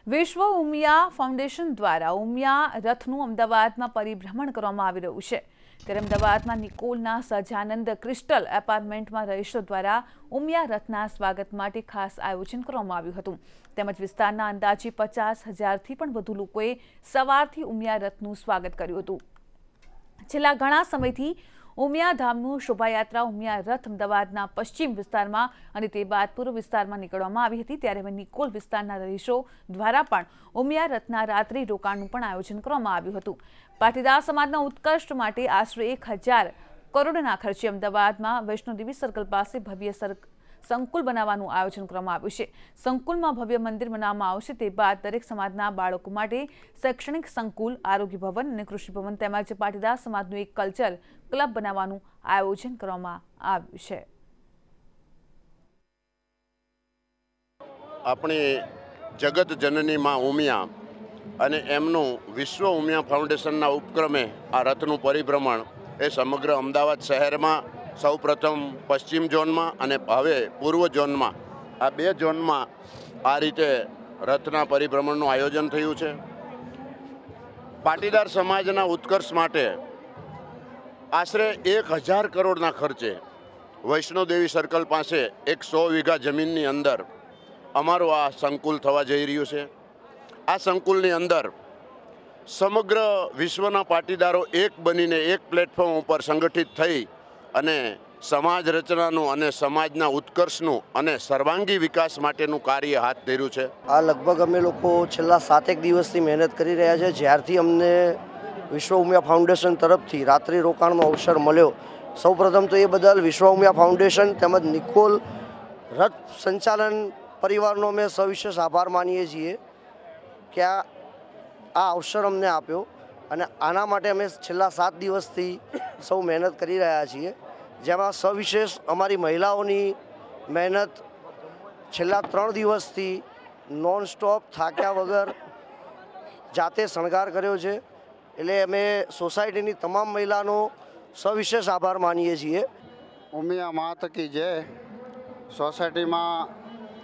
વિશ્વ ઉમિયા ફાઉન્ડેશન દ્વારા ઉમિયા રથનું અમદાવાદમાં પરિભ્રમણ કરવામાં આવી રહ્યું છે। ત્યારે અમદાવાદમાં નિકોલના સહજાનંદ ક્રિસ્ટલ એપાર્ટમેન્ટમાં રહીશો દ્વારા ઉમિયા રથના સ્વાગત માટે ખાસ આયોજન કરવામાં આવ્યું હતું। તેમજ વિસ્તારના અંદાજે 50,000થી પણ વધુ લોકોએ સવારથી ઉમિયા રથનું સ્વાગત કર્યું હતું। છેલ્લા ઘણા સમયથી ઉમિયા ધામનું શોભાયાત્રા ઉમિયા રથ અમદાવાદના પશ્ચિમ વિસ્તારમાં અને તે બાદ પૂર્વ વિસ્તારમાં નીકળવામાં આવી હતી। ત્યારે હવે નિકોલ વિસ્તારના રહીશો દ્વારા પણ ઉમિયા રથના રાત્રિ રોકાણનું પણ આયોજન કરવામાં આવ્યું હતું। પાટીદાર સમાજના ઉત્કર્ષ માટે આશરે 1,000 કરોડના ખર્ચે અમદાવાદમાં વૈષ્ણોદેવી સર્કલ પાસે ભવ્ય સંકુલ બનાવવાનું આયોજન કરવામાં આવ્યું છે। સંકુલમાં ભવ્ય મંદિર બનાવવામાં આવશે। તે બાદ દરેક સમાજના બાળકો માટે શૈક્ષણિક સંકુલ, આરોગ્ય ભવન અને કૃષિ ભવન તેમજ પાટીદાર સમાજનું એક કલ્ચર ક્લબ બનાવવાનું આયોજન કરવામાં આવ્યું છે। આપણી જગત જનની માં ઉમિયા અને એમનું વિશ્વ ઉમિયા ફાઉન્ડેશનના ઉપક્રમે આ રથનું પરિભ્રમણ એ સમગ્ર અમદાવાદ શહેરમાં સૌપ્રથમ પશ્ચિમ ઝોનમાં અને હવે પૂર્વ ઝોનમાં આ બે ઝોનમાં આ રીતે રથના પરિભ્રમણનું આયોજન થયું છે। પાટીદાર સમાજના ઉત્કર્ષ માટે આશરે 1,000 કરોડના ખર્ચે વૈષ્ણોદેવી સર્કલ પાસે 100 વીઘા જમીનની અંદર અમારું આ સંકુલ થવા જઈ રહ્યું છે। આ સંકુલની અંદર સમગ્ર વિશ્વના પાટીદારો એક બનીને એક પ્લેટફોર્મ ઉપર સંગઠિત થઈ અને સમાજ રચનાનું અને સમાજના ઉત્કર્ષનું અને સર્વાંગી વિકાસ માટેનું કાર્ય હાથ ધર્યું છે। આ લગભગ અમે લોકો છેલ્લા 7 દિવસથી મહેનત કરી રહ્યા છે। જ્યારથી અમને વિશ્વ ઉમિયા ફાઉન્ડેશન તરફથી રાત્રિ રોકાણનો અવસર મળ્યો, સૌપ્રથમ તો એ બદલ વિશ્વ ઉમિયા ફાઉન્ડેશન તેમજ નિકોલ રથ સંચાલન પરિવારનો અમે સવિશેષ આભાર માનીએ છીએ કે આ અવસર અમને આપ્યો અને આના માટે અમે છેલ્લા 7 દિવસથી સૌ મહેનત કરી રહ્યા છીએ। જેમાં સવિશેષ અમારી મહિલાઓની મહેનત છેલ્લા 3 દિવસથી નોન સ્ટોપ થાક્યા વગર જાતે શણગાર કર્યો છે। એટલે અમે સોસાયટીની તમામ મહિલાનો સવિશેષ આભાર માનીએ છીએ। ઉમિયા માતા કી જય। સોસાયટીમાં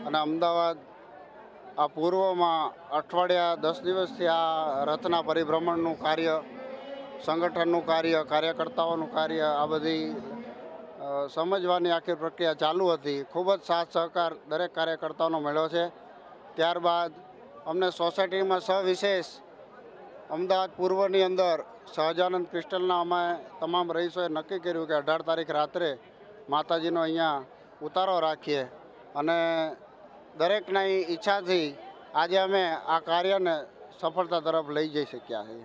અને અમદાવાદ આ પૂર્વમાં અઠવાડિયા 10 દિવસથી આ રથના પરિભ્રમણનું કાર્ય, સંગઠનનું કાર્ય, કાર્યકર્તાઓનું કાર્ય, આ બધી સમજવાની આખી પ્રક્રિયા ચાલુ હતી। ખૂબ જ સાથ સહકાર દરેક કાર્યકર્તાઓનો મળ્યો છે। ત્યારબાદ અમને સોસાયટીમાં સવિશેષ અમદાવાદ પૂર્વની અંદર સહજાનંદ ક્રિસ્ટલના અમે તમામ રહીશોએ નક્કી કર્યું કે 18 તારીખ રાત્રે માતાજીનો અહીંયા ઉતારો રાખીએ અને દરેકની ઈચ્છાથી આજે અમે આ કાર્યને સફળતા તરફ લઈ જઈ શક્યા છીએ।